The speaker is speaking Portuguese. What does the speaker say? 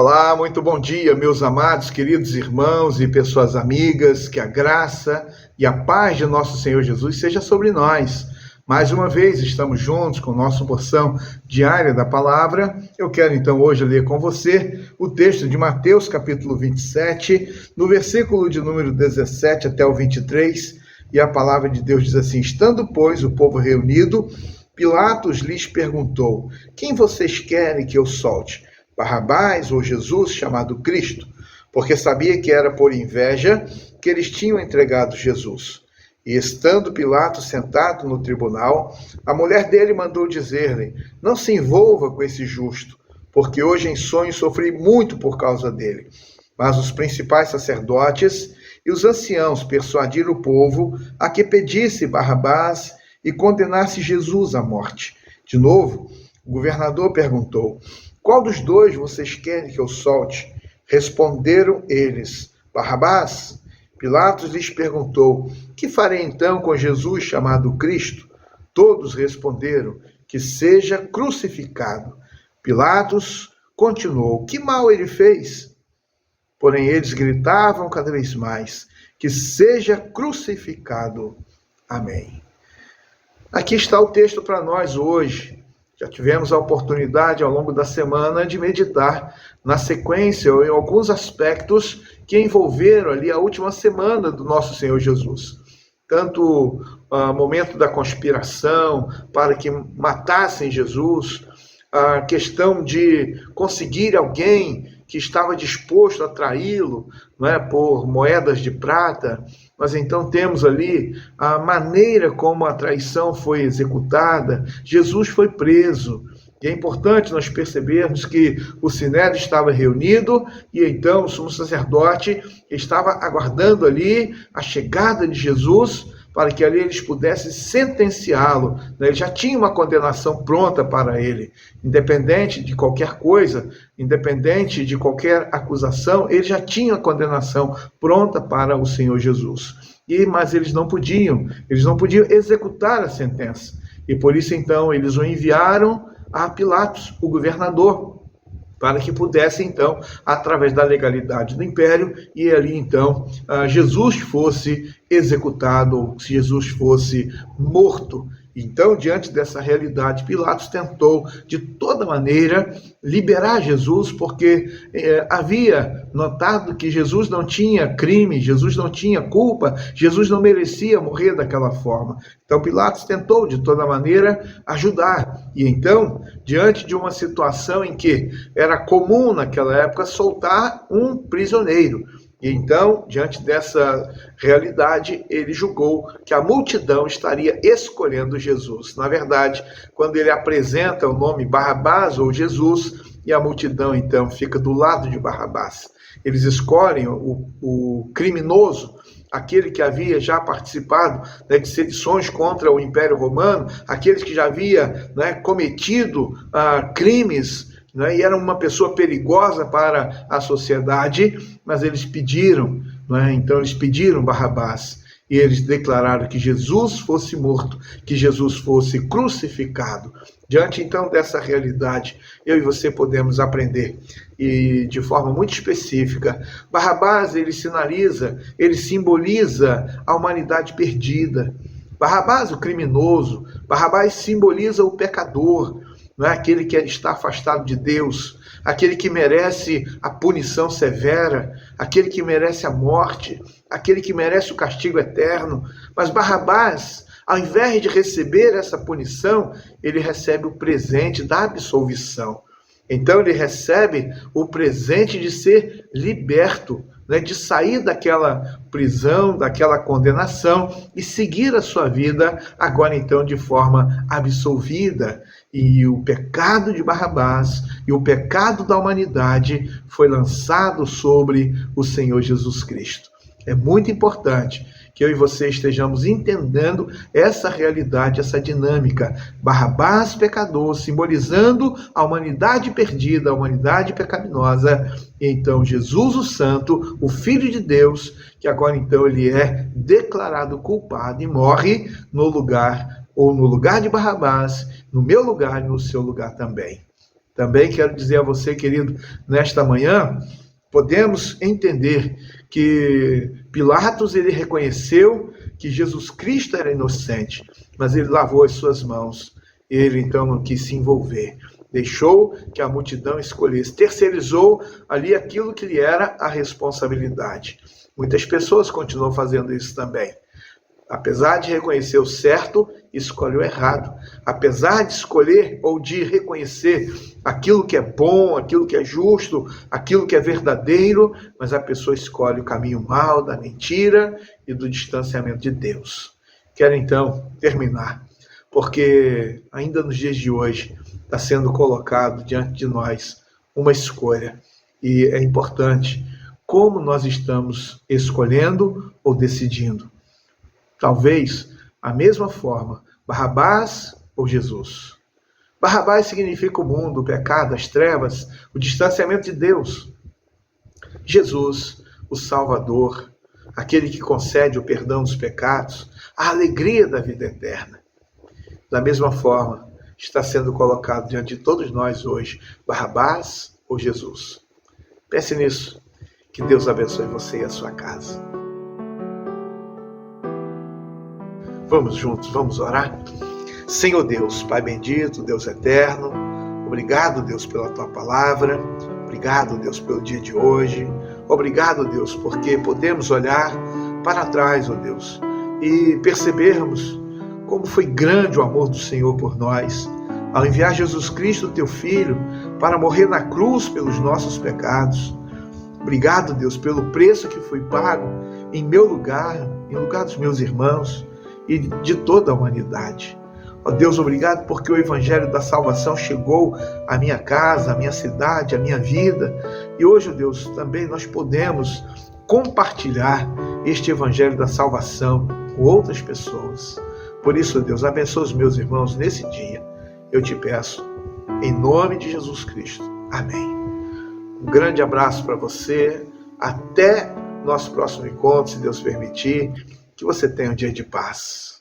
Olá, muito bom dia, meus amados, queridos irmãos e pessoas amigas, que a graça e a paz de nosso Senhor Jesus seja sobre nós. Mais uma vez estamos juntos com nossa porção diária da palavra. Eu quero então hoje ler com você o texto de Mateus capítulo 27, no versículo de número 17 até o 23, e a palavra de Deus diz assim: estando, pois, o povo reunido, Pilatos lhes perguntou: quem vocês querem que eu solte? Barrabás ou Jesus, chamado Cristo? Porque sabia que era por inveja que eles tinham entregado Jesus. E estando Pilatos sentado no tribunal, a mulher dele mandou dizer-lhe: não se envolva com esse justo, porque hoje em sonho sofri muito por causa dele. Mas os principais sacerdotes e os anciãos persuadiram o povo a que pedisse Barrabás e condenasse Jesus à morte. De novo, o governador perguntou: qual dos dois vocês querem que eu solte? Responderam eles: Barrabás. Pilatos lhes perguntou: que farei então com Jesus chamado Cristo? Todos responderam: que seja crucificado. Pilatos continuou: que mal ele fez? Porém eles gritavam cada vez mais: que seja crucificado. Amém. Aqui está o texto para nós hoje. Já tivemos a oportunidade ao longo da semana de meditar na sequência ou em alguns aspectos que envolveram ali a última semana do nosso Senhor Jesus. Tanto o momento da conspiração para que matassem Jesus, a questão de conseguir alguém que estava disposto a traí-lo, por moedas de prata. Mas então temos ali a maneira como a traição foi executada. Jesus foi preso. E é importante nós percebermos que o Sinédrio estava reunido e então o sumo sacerdote estava aguardando ali a chegada de Jesus para que ali eles pudessem sentenciá-lo. Ele já tinha uma condenação pronta para ele. Independente de qualquer coisa, independente de qualquer acusação, ele já tinha a condenação pronta para o Senhor Jesus. Mas eles não podiam executar a sentença. E por isso, então, eles o enviaram a Pilatos, o governador, para que pudesse, então, através da legalidade do império, e ali, então, Jesus fosse executado, ou se Jesus fosse morto. Então, diante dessa realidade, Pilatos tentou, de toda maneira, liberar Jesus, porque havia notado que Jesus não tinha crime, Jesus não tinha culpa, Jesus não merecia morrer daquela forma. Então, Pilatos tentou, de toda maneira, ajudar. E então, diante de uma situação em que era comum naquela época soltar um prisioneiro, e então, diante dessa realidade, ele julgou que a multidão estaria escolhendo Jesus. Na verdade, quando ele apresenta o nome Barrabás ou Jesus, e a multidão então fica do lado de Barrabás. Eles escolhem o criminoso, aquele que havia já participado de sedições contra o Império Romano, aqueles que já havia cometido crimes, e era uma pessoa perigosa para a sociedade, mas eles pediram, então eles pediram Barrabás, e eles declararam que Jesus fosse morto, que Jesus fosse crucificado. Diante então dessa realidade, eu e você podemos aprender, e de forma muito específica, Barrabás ele simboliza a humanidade perdida. Barrabás, o criminoso, Barrabás simboliza o pecador, aquele que está afastado de Deus, aquele que merece a punição severa, aquele que merece a morte, aquele que merece o castigo eterno. Mas Barrabás, ao invés de receber essa punição, ele recebe o presente da absolvição. Então ele recebe o presente de ser liberto, de sair daquela prisão, daquela condenação e seguir a sua vida agora então de forma absolvida. E o pecado de Barrabás e o pecado da humanidade foi lançado sobre o Senhor Jesus Cristo. É muito importante que eu e você estejamos entendendo essa realidade, essa dinâmica. Barrabás pecador, simbolizando a humanidade perdida, a humanidade pecaminosa. E então Jesus o Santo, o Filho de Deus, que agora então ele é declarado culpado e morre no lugar de Barrabás, no meu lugar e no seu lugar também. Também quero dizer a você, querido, nesta manhã, podemos entender que Pilatos, ele reconheceu que Jesus Cristo era inocente, mas ele lavou as suas mãos. Ele então não quis se envolver. Deixou que a multidão escolhesse. Terceirizou ali aquilo que lhe era a responsabilidade. Muitas pessoas continuam fazendo isso também. Apesar de reconhecer o certo, escolhe o errado. Apesar de escolher ou de reconhecer aquilo que é bom, aquilo que é justo, aquilo que é verdadeiro, mas a pessoa escolhe o caminho mau, da mentira e do distanciamento de Deus. Quero então terminar, porque ainda nos dias de hoje está sendo colocado diante de nós uma escolha. E é importante como nós estamos escolhendo ou decidindo. Talvez, a mesma forma, Barrabás ou Jesus. Barrabás significa o mundo, o pecado, as trevas, o distanciamento de Deus. Jesus, o Salvador, aquele que concede o perdão dos pecados, a alegria da vida eterna. Da mesma forma, está sendo colocado diante de todos nós hoje, Barrabás ou Jesus. Pense nisso. Que Deus abençoe você e a sua casa. Vamos juntos, vamos orar? Senhor Deus, Pai bendito, Deus eterno, obrigado, Deus, pela Tua palavra, obrigado, Deus, pelo dia de hoje, obrigado, Deus, porque podemos olhar para trás, ó Deus, e percebermos como foi grande o amor do Senhor por nós, ao enviar Jesus Cristo, Teu Filho, para morrer na cruz pelos nossos pecados. Obrigado, Deus, pelo preço que foi pago em meu lugar, em lugar dos meus irmãos, e de toda a humanidade. Ó Deus, obrigado porque o Evangelho da salvação chegou à minha casa, à minha cidade, à minha vida. E hoje, ó Deus, também nós podemos compartilhar este Evangelho da salvação com outras pessoas. Por isso, ó Deus, abençoa os meus irmãos nesse dia. Eu te peço, em nome de Jesus Cristo. Amém. Um grande abraço para você. Até nosso próximo encontro, se Deus permitir. Que você tenha um dia de paz.